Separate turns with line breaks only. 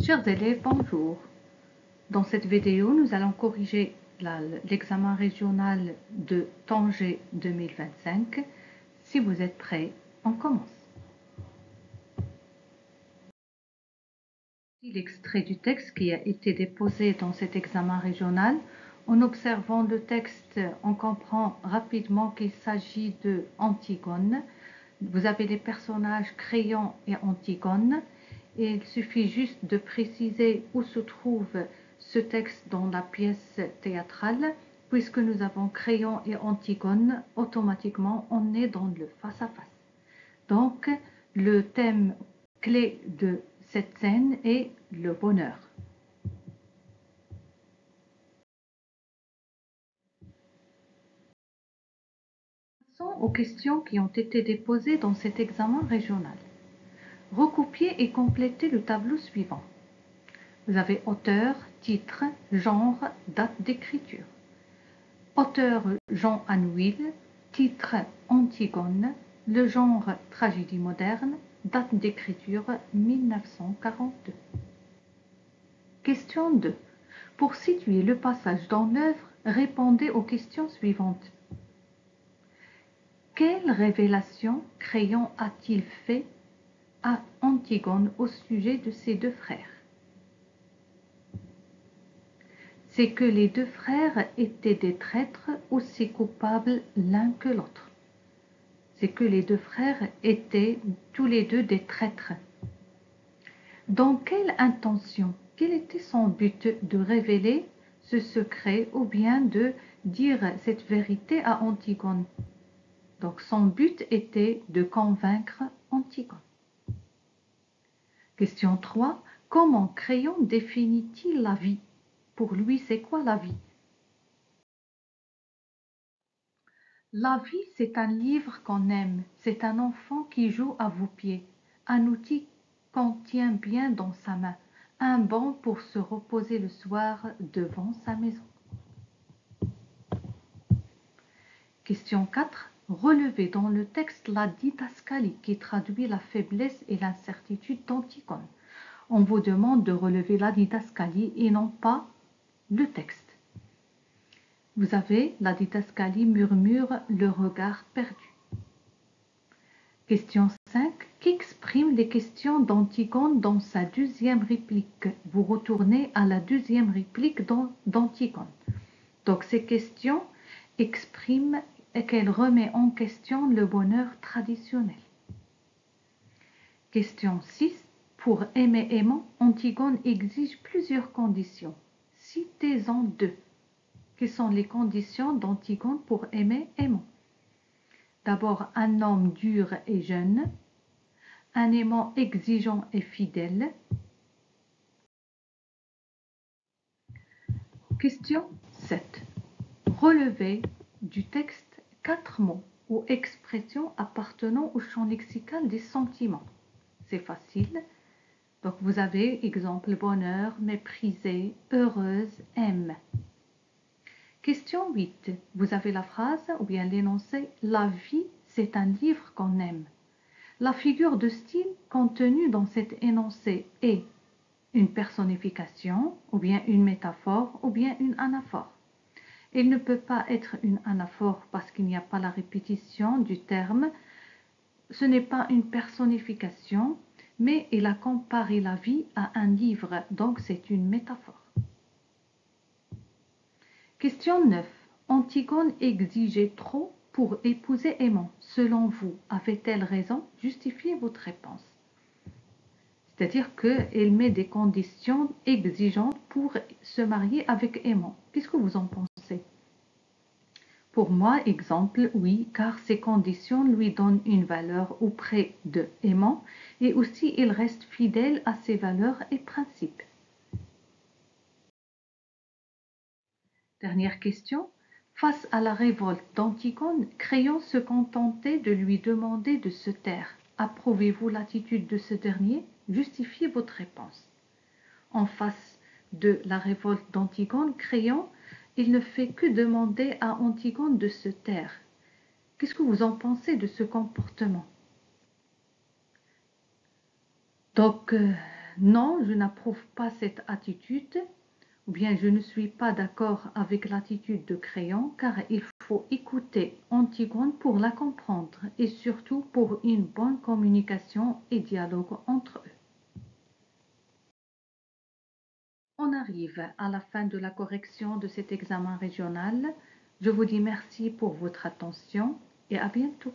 Chers élèves, bonjour. Dans cette vidéo, nous allons corriger l'examen régional de Tanger 2025. Si vous êtes prêts, on commence. L'extrait du texte qui a été déposé dans cet examen régional. En observant le texte, on comprend rapidement qu'il s'agit de Antigone. Vous avez les personnages Créon et Antigone. Et il suffit juste de préciser où se trouve ce texte dans la pièce théâtrale. Puisque nous avons Créon et Antigone, automatiquement on est dans le face-à-face. Donc le thème clé de cette scène est le bonheur. Passons aux questions qui ont été déposées dans cet examen régional. Recopiez et complétez le tableau suivant. Vous avez auteur, titre, genre, date d'écriture. Auteur Jean Anouilh, titre Antigone, le genre tragédie moderne, date d'écriture 1942. Question 2. Pour situer le passage dans l'œuvre, répondez aux questions suivantes. Quelle révélation Créon a-t-il fait à Antigone au sujet de ses deux frères? C'est que les deux frères étaient des traîtres aussi coupables l'un que l'autre. C'est que les deux frères étaient tous les deux des traîtres. Dans quelle intention? Quel était son but de révéler ce secret ou bien de dire cette vérité à Antigone? Donc son but était de convaincre Antigone. Question 3. Comment Créon définit-il la vie? Pour lui, c'est quoi la vie? La vie, c'est un livre qu'on aime, c'est un enfant qui joue à vos pieds, un outil qu'on tient bien dans sa main, un banc pour se reposer le soir devant sa maison. Question 4. Relevez dans le texte la didascalie qui traduit la faiblesse et l'incertitude d'Antigone. On vous demande de relever la didascalie et non pas le texte. Vous avez la didascalie murmure le regard perdu. Question 5. Qui exprime les questions d'Antigone dans sa deuxième réplique? Vous retournez à la deuxième réplique d'Antigone. Donc ces questions expriment et qu'elle remet en question le bonheur traditionnel. Question 6. Pour aimer aimant, Antigone exige plusieurs conditions. Citez-en deux. Quelles sont les conditions d'Antigone pour aimer aimant? D'abord, un homme dur et jeune, un aimant exigeant et fidèle. Question 7. Relevez du texte 4 mots ou expressions appartenant au champ lexical des sentiments. C'est facile. Donc vous avez exemple bonheur, méprisé, heureuse, aime. Question 8. Vous avez la phrase ou bien l'énoncé « La vie, c'est un livre qu'on aime ». La figure de style contenue dans cet énoncé est une personnification, ou bien une métaphore, ou bien une anaphore. Il ne peut pas être une anaphore parce qu'il n'y a pas la répétition du terme. Ce n'est pas une personnification, mais il a comparé la vie à un livre, donc c'est une métaphore. Question 9. Antigone exigeait trop pour épouser Aimant. Selon vous, avait-elle raison? Justifiez votre réponse. C'est-à-dire qu'elle met des conditions exigeantes pour se marier avec Aimant. Qu'est-ce que vous en pensez? Pour moi, exemple, oui, car ces conditions lui donnent une valeur auprès de Aimant et aussi il reste fidèle à ses valeurs et principes. Dernière question. Face à la révolte d'Antigone, Créon se contentait de lui demander de se taire. Approuvez-vous l'attitude de ce dernier? Justifiez votre réponse. En face de la révolte d'Antigone, Créon, il ne fait que demander à Antigone de se taire. Qu'est-ce que vous en pensez de ce comportement? Donc, non, je n'approuve pas cette attitude, ou bien je ne suis pas d'accord avec l'attitude de Créon, car il faut écouter Antigone pour la comprendre, et surtout pour une bonne communication et dialogue entre eux. On arrive à la fin de la correction de cet examen régional. Je vous dis merci pour votre attention et à bientôt.